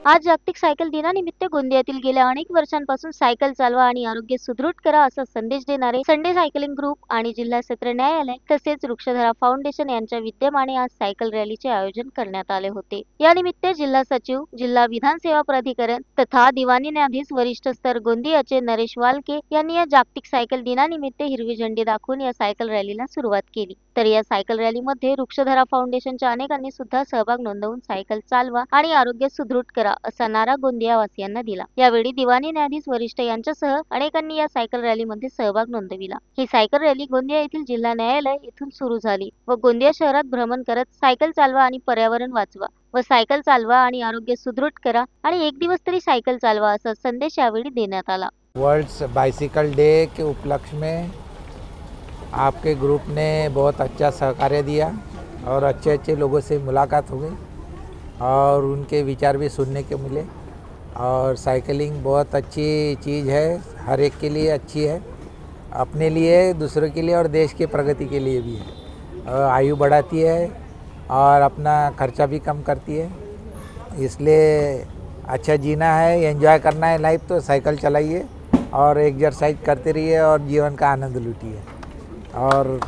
आज जागतिक सायकल दिनानिमित्त गोंदियातील गेल्या अनेक वर्षांपासून सायकल चालवा आणि आरोग्य सुदृढ करा असा संदेश देणारे संडे सायकलिंग ग्रुप आणि जिल्हा सत्र न्यायालय तसेच वृक्षधारा फाउंडेशन यांच्या विद्यमाने आज सायकल रॅलीचे आयोजन करण्यात आले होते। या निमित्त जिल्हा सचिव, जिल्हा विधान सेवा प्राधिकरण तथा दिवाणी न्यायाधीश वरिष्ठ स्तर गोंदियाचे नरेश वालके यांनी या जागतिक सायकल दिनानिमित्त हिरवी झेंडी दाखवून या सायकल रॅलीला सुरुवात केली। तर या सायकल रॅलीमध्ये वृक्षधारा फाउंडेशनच्या अनेकांनी सुद्धा सहभाग नोंदवून सायकल चालवा आणि आरोग्य सुदृढ करा असा नारा गोंदियावासियांना दिला। यावेळी दिवाणी न्यायाधीश वरिष्ठ यांच्यासह अनेकांनी या सायकल रॅलीमध्ये सहभाग नोंदविला। ही सायकल रॅली गोंदिया येथील जिल्हा न्यायालय येथून सुरू झाली व गोंदिया शहरात भ्रमण करत सायकल चालवा आणि पर्यावरण वाचवा व सायकल चालवा आणि आरोग्य सुदृढ करा आणि एक दिवस तरी सायकल चालवा असा संदेश यावेळी देण्यात आला। वर्ल्ड बाइसिकल डे के उपलक्ष्य में आपके ग्रुप ने बहुत अच्छा सहकार्य दिया और अच्छे लोगों से मुलाकात हो गई और उनके विचार भी सुनने के मिले। और साइकिलिंग बहुत अच्छी चीज़ है, हर एक के लिए अच्छी है, अपने लिए, दूसरों के लिए और देश की प्रगति के लिए भी है। आयु बढ़ाती है और अपना खर्चा भी कम करती है, इसलिए अच्छा जीना है, एंजॉय करना है लाइफ तो साइकिल चलाइए और एक्सरसाइज करते रहिए और जीवन का आनंद लूटिए। और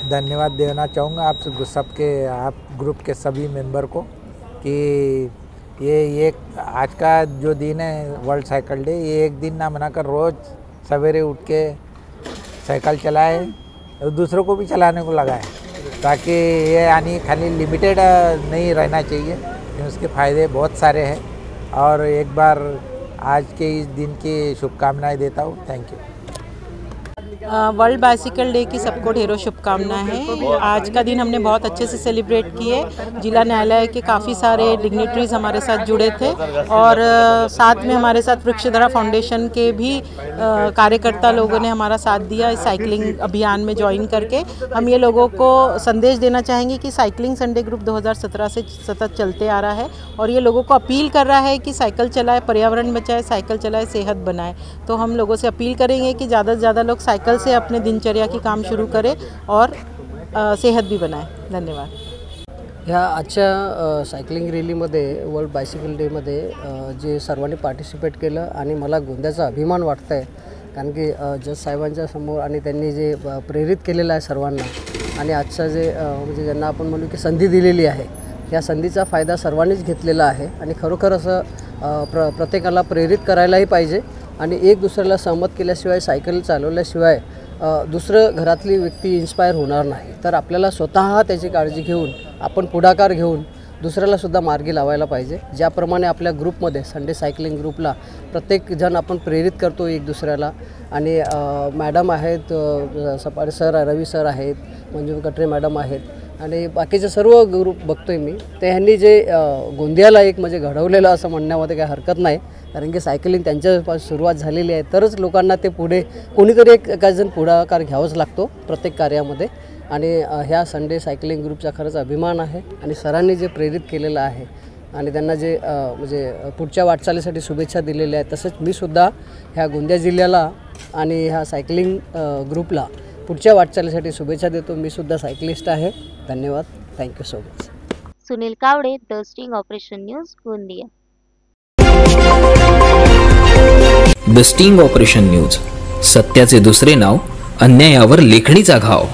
धन्यवाद देना चाहूँगा आप ग्रुप के सभी मेंबर को कि ये आज का जो दिन है वर्ल्ड साइकिल डे, ये एक दिन ना मनाकर रोज़ सवेरे उठ के साइकिल चलाए और दूसरों को भी चलाने को लगाए, ताकि ये यानी खाली लिमिटेड नहीं रहना चाहिए, उसके फ़ायदे बहुत सारे हैं। और एक बार आज के इस दिन की शुभकामनाएं देता हूँ। Thank you. World bicycle day की सबको ढेरों शुभकामनाएं हैं। आज का दिन हमने बहुत अच्छे से सेलिब्रेट किए। जिला न्यायालय के काफ़ी सारे डिग्निटरीज हमारे साथ जुड़े थे और साथ में हमारे साथ वृक्षधारा फाउंडेशन के भी कार्यकर्ता लोगों ने हमारा साथ दिया इस साइकिलिंग अभियान में ज्वाइन करके। हम ये लोगों को संदेश देना चाहेंगे कि साइकिलिंग संडे ग्रुप 2017 से सतत चलते आ रहा है और ये लोगों को अपील कर रहा है कि साइकिल चलाए, पर्यावरण बचाए, साइकिल चलाए, सेहत बनाए। तो हम लोगों से अपील करेंगे कि ज़्यादा से ज़्यादा लोग साइकिल से अपने दिनचर्या की काम शुरू करें और सेहत भी बनाएं। धन्यवाद। ह्या आजच्या सायकलिंग रॅलीमध्ये वर्ल्ड बायसिकल डेमध्ये जे सर्वांनी पार्टिसिपेट केलं आणि मला गोंदियाचा अभिमान वाटतं आहे, कारण की जज साहेबांच्या समोर आणि त्यांनी जे प्रेरित केलेलं आहे सर्वांना आणि आजचं जे म्हणजे ज्यांना आपण म्हणू की संधी दिलेली आहे, या संधीचा फायदा सर्वांनीच घेतलेला आहे आणि खरोखर असं प्रत्येकाला प्रेरित करायलाही पाहिजे आणि एक दुसऱ्याला सहमत केल्याशिवाय, सायकल चालवल्याशिवाय दुसरं घरातली व्यक्ती इन्स्पायर होणार नाही। तर आपल्याला स्वतः त्याची काळजी घेऊन आपण पुढाकार घेऊन दुसऱ्यालासुद्धा मार्गी लावायला पाहिजे। ज्याप्रमाणे आपल्या ग्रुपमध्ये संडे सायकलिंग ग्रुपला प्रत्येकजण आपण प्रेरित करतो एक दुसऱ्याला आणि मॅडम आहेत, सपारे सर, रवी सर आहेत, मंजू कटरे मॅडम आहेत आणि बाकीचे सर्व ग्रुप बघतोय मी, ते ह्यांनी जे गोंदियाला एक म्हणजे घडवलेलं असं म्हणण्यामध्ये काही हरकत नाही, कारण की सायकलिंग त्यांच्यापासून सुरुवात झालेली आहे। तरच लोकांना ते पुढे कोणीतरी एक जण पुढाकार घ्यावाच लागतो प्रत्येक कार्यामध्ये आणि ह्या संडे सायकलिंग ग्रुपचा खरंच अभिमान आहे आणि सरांनी जे प्रेरित केलेलं आहे आणि त्यांना जे म्हणजे पुढच्या वाटचालीसाठी शुभेच्छा दिलेल्या आहेत, तसंच मी सुद्धा ह्या गोंदिया जिल्ह्याला आणि ह्या सायकलिंग ग्रुपला पुढच्या वाटचालीसाठी शुभेच्छा देतो। मी सुद्धा सायकलिस्ट आहे। धन्यवाद। Thank you so much. Sunil Kawade, the sting operation news, Gondia. The sting operation news, सत्याचे दुसरे नाव, अन्यायावर लेखणीचा घाव।